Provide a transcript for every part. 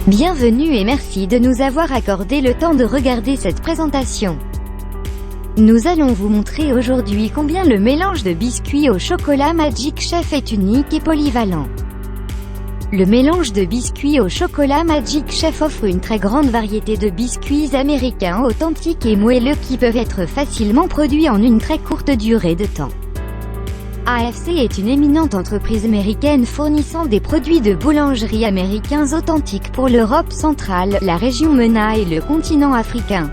Bienvenue et merci de nous avoir accordé le temps de regarder cette présentation. Nous allons vous montrer aujourd'hui combien le mélange de biscuits au chocolat Magic Chef est unique et polyvalent. Le mélange de biscuits au chocolat Magic Chef offre une très grande variété de biscuits américains authentiques et moelleux qui peuvent être facilement produits en une très courte durée de temps. AFC est une éminente entreprise américaine fournissant des produits de boulangerie américains authentiques pour l'Europe centrale, la région MENA et le continent africain.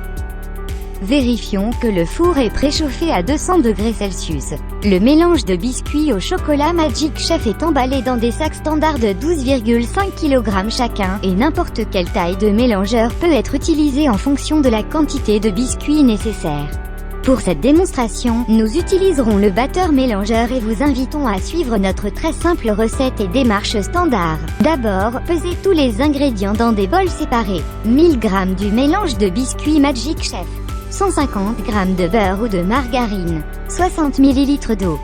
Vérifions que le four est préchauffé à 200 degrés Celsius. Le mélange de biscuits au chocolat Magic Chef est emballé dans des sacs standards de 12,5 kg chacun, et n'importe quelle taille de mélangeur peut être utilisée en fonction de la quantité de biscuits nécessaire. Pour cette démonstration, nous utiliserons le batteur mélangeur et vous invitons à suivre notre très simple recette et démarche standard. D'abord, pesez tous les ingrédients dans des bols séparés. 1000 g du mélange de biscuits Magic Chef, 150 g de beurre ou de margarine, 60 ml d'eau.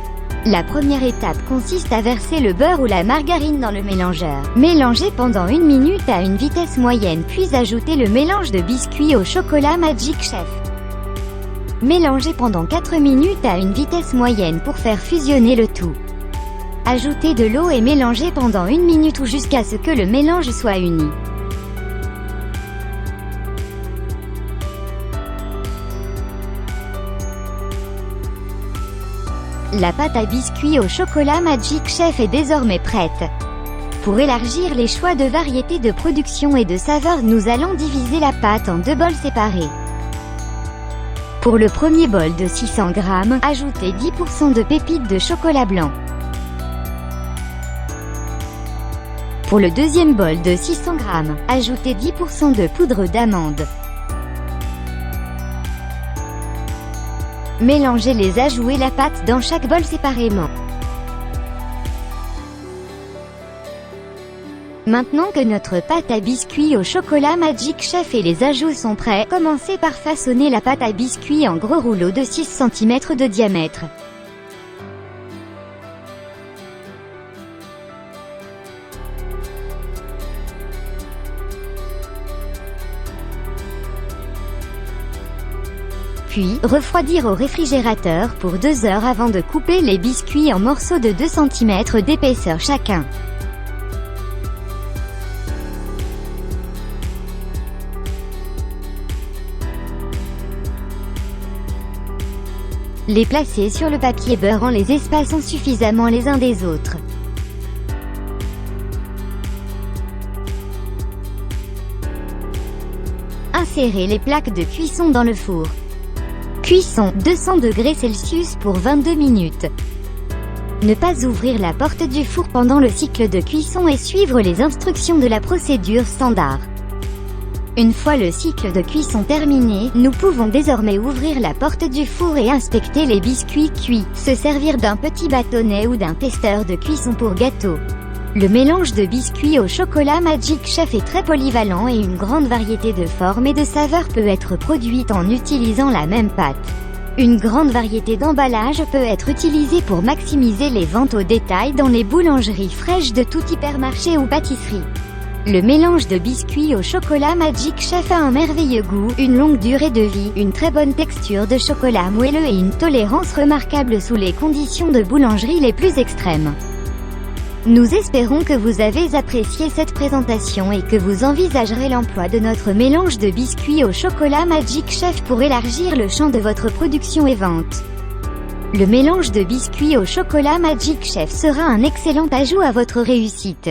La première étape consiste à verser le beurre ou la margarine dans le mélangeur. Mélangez pendant 1 minute à une vitesse moyenne puis ajoutez le mélange de biscuits au chocolat Magic Chef. Mélangez pendant 4 minutes à une vitesse moyenne pour faire fusionner le tout. Ajoutez de l'eau et mélangez pendant 1 minute ou jusqu'à ce que le mélange soit uni. La pâte à biscuits au chocolat Magic Chef est désormais prête. Pour élargir les choix de variétés de production et de saveurs, nous allons diviser la pâte en 2 bols séparés. Pour le premier bol de 600 g, ajoutez 10% de pépites de chocolat blanc. Pour le deuxième bol de 600 g, ajoutez 10% de poudre d'amande. Mélangez les ajouts et la pâte dans chaque bol séparément. Maintenant que notre pâte à biscuits au chocolat Magic Chef et les ajouts sont prêts, commencez par façonner la pâte à biscuits en gros rouleaux de 6 cm de diamètre. Puis, refroidir au réfrigérateur pour 2 heures avant de couper les biscuits en morceaux de 2 cm d'épaisseur chacun. Les placer sur le papier beurre en les espaçant suffisamment les uns des autres. Insérez les plaques de cuisson dans le four. Cuisson 200 degrés Celsius pour 22 minutes. Ne pas ouvrir la porte du four pendant le cycle de cuisson et suivre les instructions de la procédure standard. Une fois le cycle de cuisson terminé, nous pouvons désormais ouvrir la porte du four et inspecter les biscuits cuits, se servir d'un petit bâtonnet ou d'un testeur de cuisson pour gâteau. Le mélange de biscuits au chocolat Magic Chef est très polyvalent et une grande variété de formes et de saveurs peut être produite en utilisant la même pâte. Une grande variété d'emballages peut être utilisée pour maximiser les ventes au détail dans les boulangeries fraîches de tout hypermarché ou pâtisserie. Le mélange de biscuits au chocolat Magic Chef a un merveilleux goût, une longue durée de vie, une très bonne texture de chocolat moelleux et une tolérance remarquable sous les conditions de boulangerie les plus extrêmes. Nous espérons que vous avez apprécié cette présentation et que vous envisagerez l'emploi de notre mélange de biscuits au chocolat Magic Chef pour élargir le champ de votre production et vente. Le mélange de biscuits au chocolat Magic Chef sera un excellent ajout à votre réussite.